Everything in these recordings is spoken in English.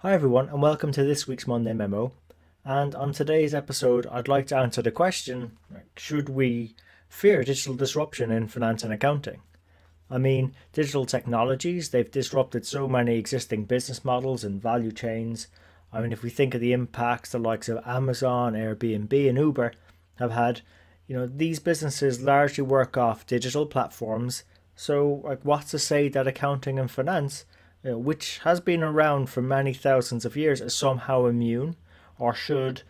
Hi everyone and welcome to this week's Monday Memo. And on today's episode, I'd like to answer the question, should we fear digital disruption in finance and accounting? I mean, digital technologies, they've disrupted so many existing business models and value chains. I mean, if we think of the impacts the likes of Amazon, Airbnb and Uber have had, these businesses largely work off digital platforms. So, what's to say that accounting and finance, which has been around for many thousands of years, is somehow immune or should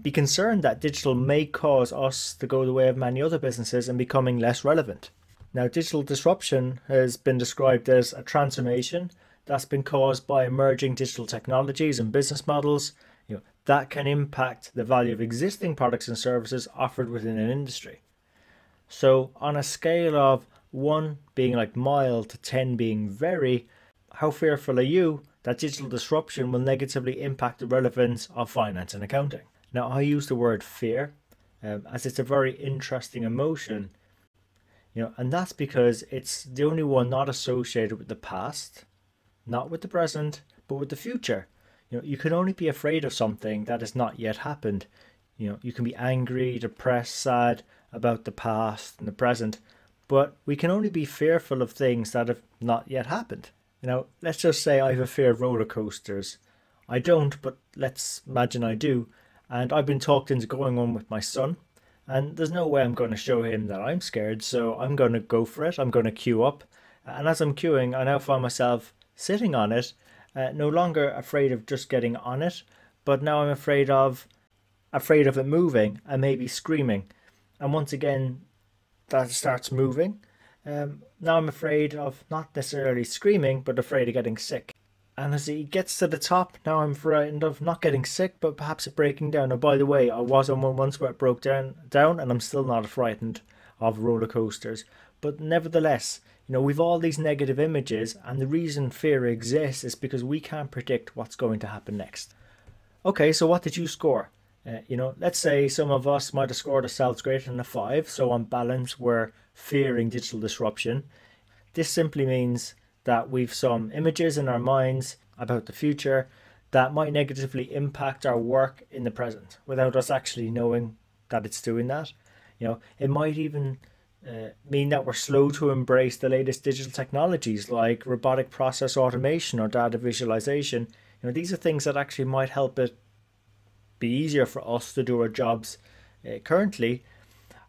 be concerned that digital may cause us to go the way of many other businesses and becoming less relevant. Now, digital disruption has been described as a transformation that's been caused by emerging digital technologies and business models, that can impact the value of existing products and services offered within an industry. So, on a scale of 1 being like mild to 10 being very, how fearful are you that digital disruption will negatively impact the relevance of finance and accounting? Now, I use the word fear as it's a very interesting emotion, and that's because it's the only one not associated with the past, not with the present, but with the future. You can only be afraid of something that has not yet happened. You can be angry, depressed, sad about the past and the present, but we can only be fearful of things that have not yet happened. Let's just say I have a fear of roller coasters. I don't, but let's imagine I do. And I've been talked into going on with my son. And there's no way I'm going to show him that I'm scared. So I'm going to go for it. I'm going to queue up. And as I'm queuing, I now find myself sitting on it, no longer afraid of just getting on it, but now I'm afraid of it moving and maybe screaming. And once again, that starts moving. Now I'm afraid of not necessarily screaming, but afraid of getting sick. And as he gets to the top, now I'm frightened of not getting sick, but perhaps it breaking down. Oh, by the way, I was on one once where it broke down, and I'm still not frightened of roller coasters. But nevertheless, we've all these negative images, and the reason fear exists is because we can't predict what's going to happen next. Okay, so what did you score? Let's say some of us might have scored ourselves greater than a 5, so on balance we're fearing digital disruption. This simply means that we've some images in our minds about the future that might negatively impact our work in the present without us actually knowing that it's doing that. It might even mean that we're slow to embrace the latest digital technologies like robotic process automation or data visualization. These are things that actually might help it be easier for us to do our jobs currently.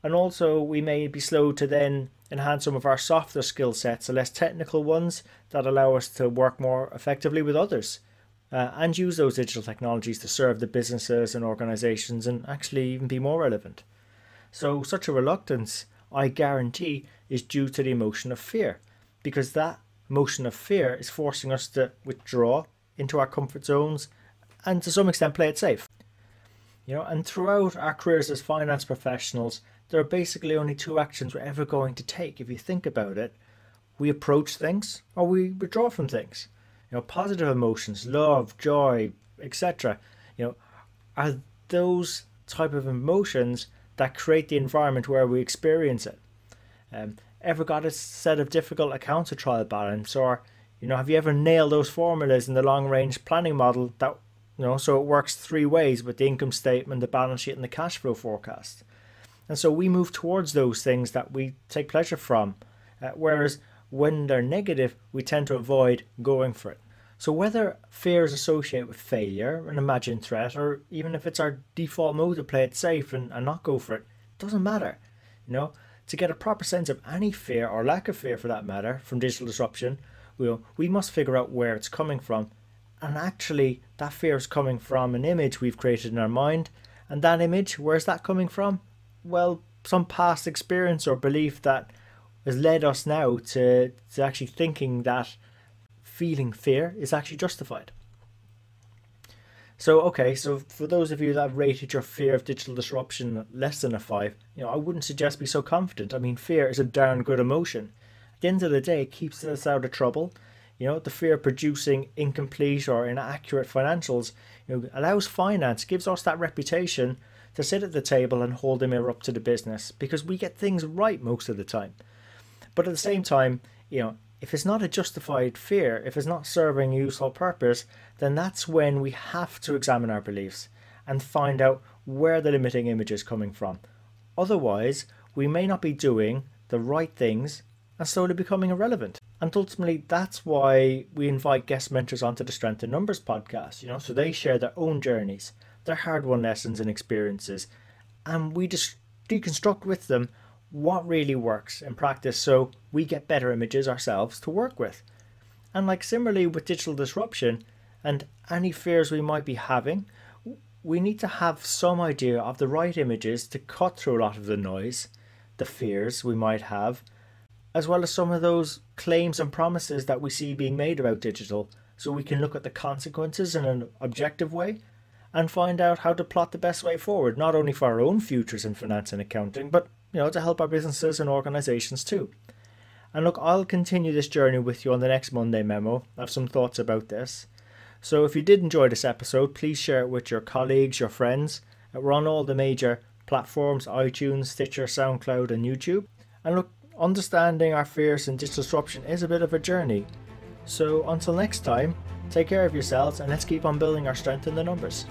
And also we may be slow to then enhance some of our softer skill sets, the less technical ones that allow us to work more effectively with others and use those digital technologies to serve the businesses and organizations and actually even be more relevant. So such a reluctance, I guarantee, is due to the emotion of fear, because that emotion of fear is forcing us to withdraw into our comfort zones and to some extent play it safe. And throughout our careers as finance professionals, there are basically only two actions we're ever going to take if you think about it. We approach things or we withdraw from things. Positive emotions, love, joy, etc. Are those type of emotions that create the environment where we experience it. Ever got a set of difficult accounts or trial balance, or have you ever nailed those formulas in the long range planning model that so it works three ways with the income statement, the balance sheet and the cash flow forecast? And so we move towards those things that we take pleasure from, whereas when they're negative, we tend to avoid going for it. So whether fear is associated with failure, an imagined threat, or even if it's our default mode to play it safe and not go for it, doesn't matter. To get a proper sense of any fear or lack of fear for that matter from digital disruption, we must figure out where it's coming from. And actually that fear is coming from an image we've created in our mind. And that image, where's that coming from? Well, some past experience or belief that has led us now to actually thinking that feeling fear is actually justified. So for those of you that have rated your fear of digital disruption less than a 5, I wouldn't suggest be so confident. I mean, fear is a darn good emotion. At the end of the day, it keeps us out of trouble. The fear of producing incomplete or inaccurate financials, allows finance, gives us that reputation to sit at the table and hold the mirror up to the business because we get things right most of the time. But at the same time, if it's not a justified fear, if it's not serving a useful purpose, then that's when we have to examine our beliefs and find out where the limiting image is coming from. Otherwise, we may not be doing the right things and slowly becoming irrelevant. And ultimately, that's why we invite guest mentors onto the Strength in Numbers podcast, so they share their own journeys, their hard-won lessons and experiences, and we just deconstruct with them what really works in practice so we get better images ourselves to work with. And like similarly with digital disruption and any fears we might be having, we need to have some idea of the right images to cut through a lot of the noise, the fears we might have, as well as some of those claims and promises that we see being made about digital, so we can look at the consequences in an objective way and find out how to plot the best way forward, not only for our own futures in finance and accounting, but to help our businesses and organizations too. And look, I'll continue this journey with you on the next Monday Memo. I have some thoughts about this. So if you did enjoy this episode, please share it with your colleagues, your friends. We're on all the major platforms, iTunes, Stitcher, SoundCloud and YouTube. And look, understanding our fears and digital disruption is a bit of a journey. So until next time, take care of yourselves and let's keep on building our strength in the numbers.